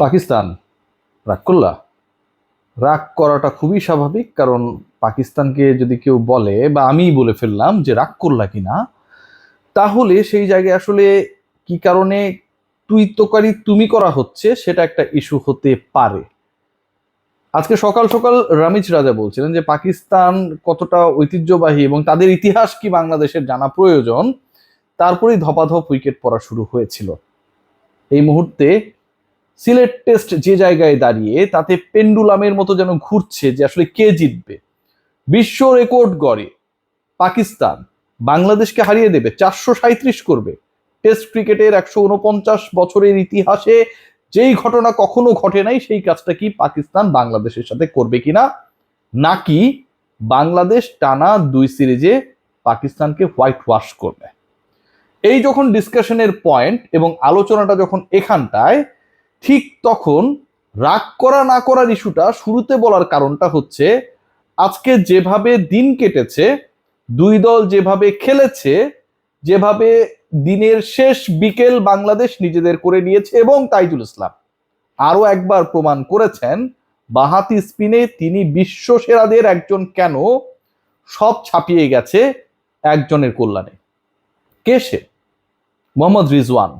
পাকিস্তান রাগ করলা? রাগ করাটা খুবই স্বাভাবিক, কারণ পাকিস্তানকে যদি কেউ বলে বা আমিই বলে ফেললাম যে রাগ করলা কিনা, তাহলে সেই জায়গায় আসলে কি কারণে তুই তোকারি তুমি করা হচ্ছে সেটা একটা ইস্যু হতে পারে। আজকে সকাল সকাল রামিজ রাজা বলছিলেন যে পাকিস্তান কতটা ঐতিহ্যবাহী এবং তাদের ইতিহাস কি বাংলাদেশের জানা প্রয়োজন, তারপরেই ধপাধপ উইকেট পড়া শুরু হয়েছিল। এই মুহূর্তে সিলেট টেস্ট যে জায়গায় দাঁড়িয়ে তাতে পেন্ডুলামের মতো যেন ঘুরছে যে আসলে কে জিতবে। বিশ্ব রেকর্ড গড়ে পাকিস্তান বাংলাদেশকে হারিয়ে দেবে, 437 করবে। টেস্ট ক্রিকেটের 149 বছরের ইতিহাসে যেই ঘটনা কখনো ঘটে নাই, সেই কাজটা কি পাকিস্তান বাংলাদেশের সাথে করবে কিনা, নাকি বাংলাদেশ টানা 2 সিরিজে পাকিস্তানকে হোয়াইট ওয়াশ করবে। এই যখন ডিসকাশনের পয়েন্ট এবং আলোচনাটা যখন এখানটায়, ঠিক তখন রাগ করা না করার ইস্যুটা শুরুতে বলার কারণটা হচ্ছে আজকে যেভাবে দিন কেটেছে, দুই দল যেভাবে খেলেছে, যেভাবে দিনের শেষ বিকেল বাংলাদেশ নিজেদের করে নিয়েছে, এবং তাইজুল ইসলাম আরো একবার প্রমাণ করেছেন বাঁহাতি স্পিনে তিনি বিশ্ব সেরাদের একজন, কেন সব ছাপিয়ে গেছে একজনের কল্যাণে। কে সে? মোহাম্মদ রিজওয়ান।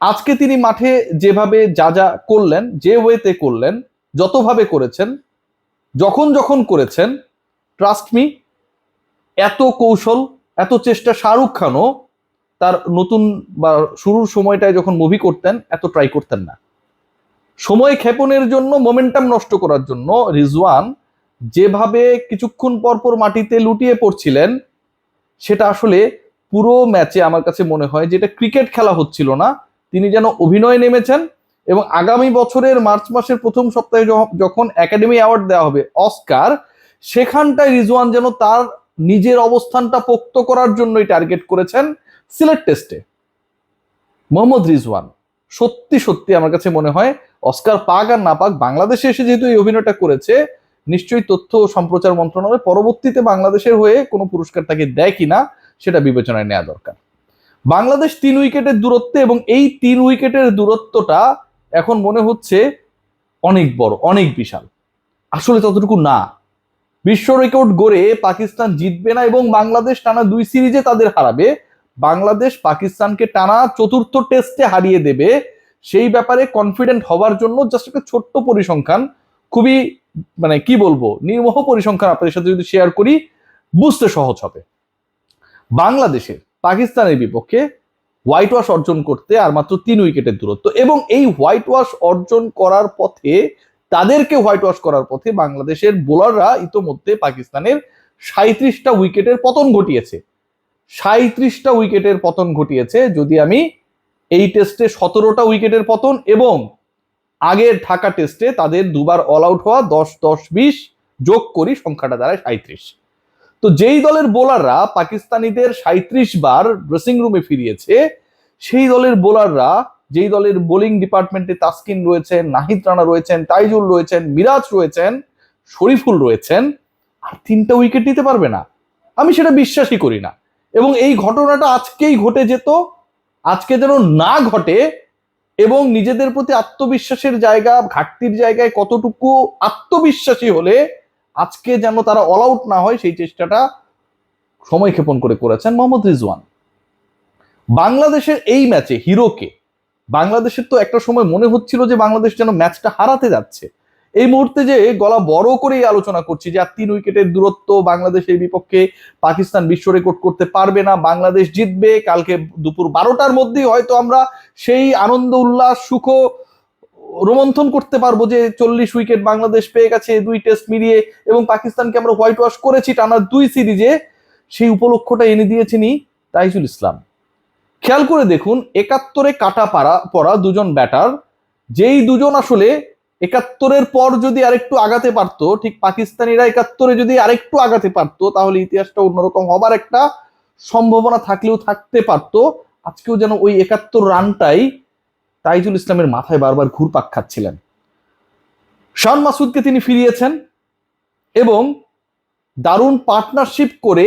আজকে তিনি মাঠে যেভাবে যা যা করলেন, যে ওয়েতে করলেন, যতভাবে করেছেন, যখন যখন করেছেন, ট্রাস্ট মি, এত কৌশল, এত চেষ্টা শাহরুখ খানও তার নতুন বা শুরুর সময়টায় যখন মুভি করতেন এত ট্রাই করতেন না। সময় ক্ষেপণের জন্য, মোমেন্টাম নষ্ট করার জন্য রিজওয়ান যেভাবে কিছুক্ষণ পরপর মাটিতে লুটিয়ে পড়ছিলেন, সেটা আসলে পুরো ম্যাচে আমার কাছে মনে হয় যে এটা ক্রিকেট খেলা হচ্ছিল না, তিনি যেন অভিনয় নেমেছেন। এবং আগামী বছরের মার্চ মাসের প্রথম সপ্তাহে যখন একাডেমি অ্যাওয়ার্ড দেওয়া হবে, অস্কার, সেখানটায় রিজওয়ান যেন তার নিজের অবস্থানটা পোক্ত করার জন্যই টার্গেট করেছেন সিলেট টেস্টে। মোহাম্মদ রিজওয়ান সত্যি সত্যি আমার কাছে মনে হয় অস্কার পাক আর না পাক, বাংলাদেশে এসে যেহেতু এই অভিনয়টা করেছে, নিশ্চয়ই তথ্য ও সম্প্রচার মন্ত্রণালয় পরবর্তীতে বাংলাদেশের হয়ে কোনো পুরস্কার তাকে দেয় কিনা সেটা বিবেচনায় নেওয়া দরকার। বাংলাদেশ 3 উইকেটের দূরত্বে, এবং এই 3 উইকেটের দূরত্বটা এখন মনে হচ্ছে অনেক বড়, অনেক বিশাল। আসলে ততটুকু না। বিশ্ব রেকর্ড গড়ে পাকিস্তান জিতবে না এবং বাংলাদেশ টানা 2 সিরিজে তাদের হারাবে, বাংলাদেশ পাকিস্তানকে টানা 4র্থ টেস্টে হারিয়ে দেবে, সেই ব্যাপারে কনফিডেন্ট হওয়ার জন্য জাস্ট একটা ছোট্ট পরিসংখ্যান, খুবই মানে কি বলবো, নির্মোহ পরিসংখ্যান আপনাদের সাথে যদি শেয়ার করি বুঝতে সহজ হবে। বাংলাদেশের পাকিস্তানের বিপক্ষে হোয়াইট ওয়াশ অর্জন করতে আর মাত্র 3 উইকেটের দূরত্ব, এবং এই হোয়াইট ওয়াশ অর্জন করার পথে, তাদেরকে হোয়াইট ওয়াশ করার পথে বাংলাদেশের বোলাররা ইতোমধ্যে পাকিস্তানের 37টা উইকেটের পতন ঘটিয়েছে। 37টা উইকেটের পতন ঘটিয়েছে। যদি আমি এই টেস্টে 17টা উইকেটের পতন এবং আগের ঢাকা টেস্টে তাদের দুবার অল আউট হওয়া 10-10-20 যোগ করি, সংখ্যাটা দাঁড়ায় 37। তো যেই দলের বোলাররা পাকিস্তানিদের 37 বার ড্রেসিং রুমে ফিরিয়েছে, সেই দলের বোলাররা, যেই দলের বোলিং ডিপার্টমেন্টে তাসকিন রয়েছেন, নাহিদ রানা রয়েছেন, তাইজুল রয়েছেন, মিরাজ রয়েছেন, শরীফুল রয়েছেন, আর 3টা উইকেট নিতে পারবে না, আমি সেটা বিশ্বাসই করি না। এবং এই ঘটনাটা আজকেই ঘটে যেত, আজকে যেন না ঘটে, এবং নিজেদের প্রতি আত্মবিশ্বাসের জায়গা, ঘাটতির জায়গায় কতটুকু আত্মবিশ্বাসী হলে আজকে যেন তারা অল আউট না হয়, সেই চেষ্টাটা সময় ক্ষেপণ করে করেছেন মোহাম্মদ রিজওয়ান। বাংলাদেশের এই ম্যাচে হিরোকে, বাংলাদেশের তো একটা সময় মনে হচ্ছিল যে বাংলাদেশ যেন ম্যাচটা হারাতে যাচ্ছে, এই মুহূর্তে যে গলা বড় করেই আলোচনা করছি যে আর 3 উইকেটের দূরত্ব, বাংলাদেশের বিপক্ষে পাকিস্তান বিশ্ব রেকর্ড করতে পারবে না, বাংলাদেশ জিতবে, কালকে দুপুর 12টার মধ্যেই হয়তো আমরা সেই আনন্দ উল্লাস সুখ রোমন্থন করতে পারবো যে 40 উইকেট বাংলাদেশ পেয়ে গেছে 2 টেস্ট মিলিয়ে, এবং পাকিস্তানকে আমরা হোয়াইট ওয়াশ করেছি টানা 2 সিরিজে, সেই উপলক্ষটা এনে দিয়েছেন তাইজুল ইসলাম। খেয়াল করে দেখুন, 71-এ কাটা পড়া দুজন ব্যাটার, যেই দুজন আসলে 71-এর পর যদি আরেকটু আগাতে পারতো, ঠিক পাকিস্তানিরা 71-এ যদি আরেকটু আগাতে পারতো, তাহলে ইতিহাসটা অন্যরকম হবার একটা সম্ভাবনা থাকলেও থাকতে পারতো। আজকেও যেন ওই 71 রানটাই তাইজুল ইসলামের মাথায় বারবার ঘুরপাক খাচ্ছিলেন। শান মাসুদকে তিনি ফিরিয়েছেন এবং দারুণ পার্টনারশিপ করে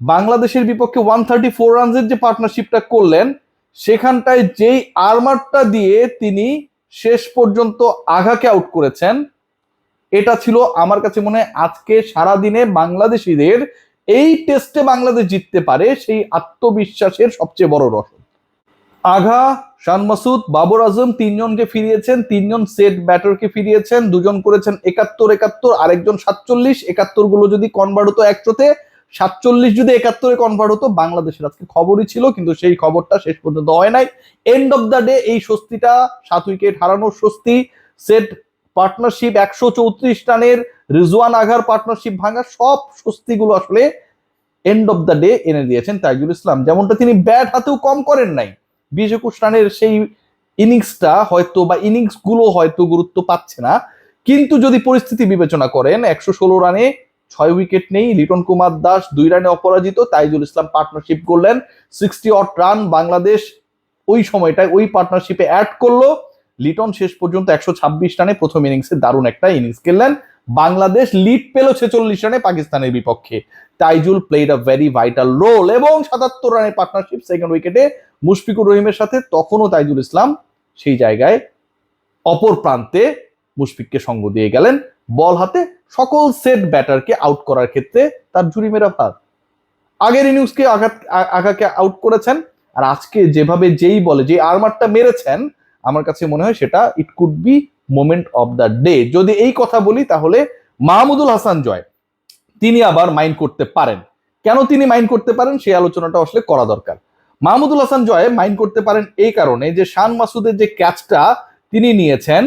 বাংলাদেশের বিপক্ষে 134 রানসের যে পার্টনারশিপটা করলেন, সেখানটায় যেই আর্মারটা দিয়ে তিনি শেষ পর্যন্ত আঘাকে আউট করেছেন, এটা ছিল আমার কাছে মনে হয় আজকে সারাদিনে বাংলাদেশিদের এই টেস্টে বাংলাদেশ জিততে পারে সেই আত্মবিশ্বাসের সবচেয়ে বড় রসদ। আঘা, শান মাসুদ, বাবর আজম তিনজনকে ফিরিয়েছেন, তিনজন সেট ব্যাটারকে ফিরিয়েছেন, দুজন করেছেন 71, আরেকজন 47। 71 গুলো যদি কনভার্ট হতো 100-তে, 47 যদি 71-এ কনভার্ট হতো, বাংলাদেশের আজকে খবরই ছিল, কিন্তু সেই খবরটা শেষ পর্যন্ত হয় নাই। এন্ড অফ দ্য ডে এই স্বস্তিটা, 7 উইকেট হারানোর স্বস্তি, সেট পার্টনারশিপ 134 রানের, রিজওয়ান আঘার পার্টনারশিপ ভাঙা, সব স্বস্তিগুলো আসলে এন্ড অফ দ্য ডে এনে দিয়েছেন তাইজুল ইসলাম। যেমনটা তিনি ব্যাট হাতেও কম করেন নাই, 20-21 রানের সেই ইনিংসটা হয়তো বা ইনিংস গুলো হয়তো গুরুত্ব পাচ্ছে না, কিন্তু যদি পরিস্থিতি বিবেচনা করেন 116 রানে 6 উইকেট নেই, লিটন কুমার দাস 2 রানে অপরাজিত, তাইজুল ইসলাম পার্টনারশিপ করলেন 60 রান, বাংলাদেশ ওই সময়টায় ওই পার্টনারশিপে অ্যাড করলো। লিটন শেষ পর্যন্ত 126 রানে প্রথম ইনিংসে দারুণ একটা ইনিংস খেললেন, বাংলাদেশ লিড পেল 46 রানে পাকিস্তানের বিপক্ষে। Taijul played a very vital role, এবং 77 রানের পার্টনারশিপ সেকেন্ড উইকেটে মুশফিকুর রহিমের সাথে, তখনও তাইজুল ইসলাম সেই জায়গায় অপর প্রান্তে মুশফিককে সঙ্গ দিয়ে গেলেন, বল হাতে সকল সেট ব্যাটারকে আউট করার ক্ষেত্রে তার ঝুড়ি মেরা ভাগ। আগের ইনিংসকে আঘাকে আউট করেছেন, আর আজকে যেভাবে যেই বলে যে আর্মারটা মেরেছেন, আমার কাছে মনে হয় সেটা it could be moment of the day. যদি এই কথা বলি তাহলে মাহমুদুল হাসান জয় তিনি আবার মাইন্ড করতে পারেন। কেন তিনি মাইন্ড করতে পারেন সেই আলোচনাটা আসলে করা দরকার। মাহমুদুল হাসান জয় মাইন্ড করতে পারেন এই কারণে যে শান মাসুদের যে ক্যাচটা তিনি নিয়েছেন,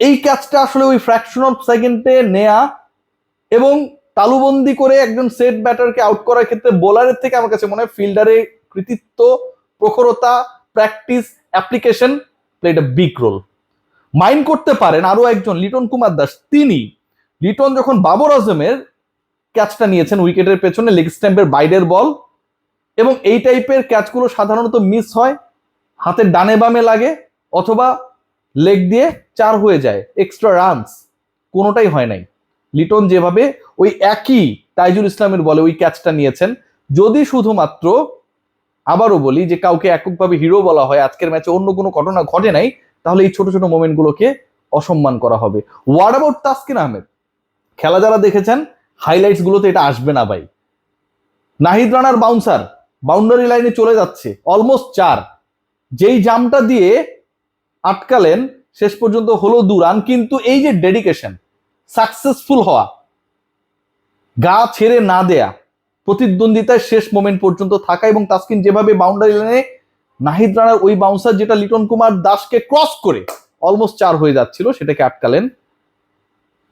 এই ক্যাচটা আসলে ওই ফ্র্যাকশন অফ সেকেন্ডে নেয়া এবং তালুবন্দি করে একজন সেট ব্যাটারকে আউট করার ক্ষেত্রে বোলারের থেকে আমার কাছে মনে হয় ফিল্ডারের কৃতিত্ব, প্রখরতা, practice, application played a big role. Mind করতে পারেন আরো একজন লিটন কুমার দাস, তিনি লিটন যখন বাবর আজমের ক্যাচটা নিয়েছেন উইকেটের পেছনে লেগ স্ট্যাম্পের বাইরের বল, এবং এই টাইপের ক্যাচগুলো সাধারণত মিস হয়, হাতের ডানে বামে লাগে, অথবা লেগ দিয়ে 4 হয়ে যায়, এক্সট্রা রানস কোনোটাই হয় নাই। লিটন যেভাবে ওই একই তাইজুল ইসলামের বলে ওই ক্যাচটা নিয়েছেন, যদি শুধুমাত্র আবারও বলি যে কাউকে এককভাবে হিরো বলা হয়, আজকের ম্যাচে অন্য কোনো ঘটনা ঘটে নাই, তাহলে এই ছোট ছোট মোমেন্টগুলোকে অসম্মান করা হবে। What about Taskin Ahmed? খেলা যারা দেখেছেন হাইলাইটস গুলোতে এটা আসবে না ভাই। নাহিদ রানার বাউন্সার বাউন্ডারি লাইনে চলে যাচ্ছে অলমোস্ট 4, যেই জামটা দিয়ে আটকালেন শেষ পর্যন্ত হলো 2 রান, কিন্তু এই যে ডেডিকেশন, সাকসেসফুল হওয়া, গা ছেড়ে না দেয়া, প্রতিদ্বন্দ্বিতায় শেষ মোমেন্ট পর্যন্ত থাকা, এবং তাসকিন যেভাবে বাউন্ডারি লাইনে নাহিদ রানার ওই বাউন্সার যেটা লিটন কুমার দাসকে ক্রস করে অলমোস্ট 4 হয়ে যাচ্ছিল সেটাকে আটকালেন,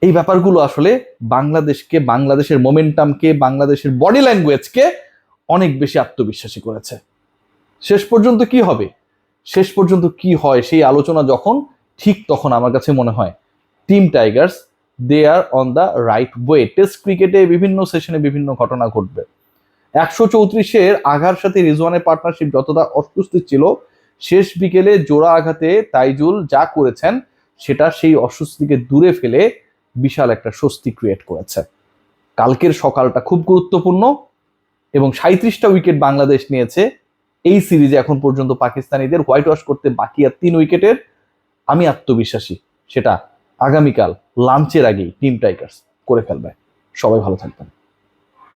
এই ব্যাপারগুলো আসলে বাংলাদেশকে, বাংলাদেশের মোমেন্টামকে, বাংলাদেশের বডি ল্যাঙ্গুয়েজকে অনেক বেশি আত্মবিশ্বাসী করেছে। শেষ পর্যন্ত কি হবে, শেষ পর্যন্ত কি হয় সেই আলোচনা যখন, ঠিক তখন আমার কাছে মনে হয় team tigers they are on the right way. Test ক্রিকেটে বিভিন্ন সেশনে বিভিন্ন ঘটনা ঘটবে। 134-এর আঘার সাথে রিজওয়ানের পার্টনারশিপ যতটা অস্বস্তি ছিল, শেষ বিকেলে জোড়া আঘাতে তাইজুল যা করেছেন সেটা সেই অস্বস্তিকে দূরে ফেলে বিশাল একটা স্বস্তি ক্রিয়েট করেছে। কালকের সকালটা খুব গুরুত্বপূর্ণ, এবং 37টা উইকেট বাংলাদেশ নিয়েছে এই সিরিজে এখন পর্যন্ত পাকিস্তানিদের হোয়াইট ওয়াশ করতে বাকি আর 3 উইকেটের। আমি আত্মবিশ্বাসী সেটা আগামীকাল লাঞ্চের আগেই টিম টাইগার্স করে ফেলবে। সবাই ভালো থাকবেন।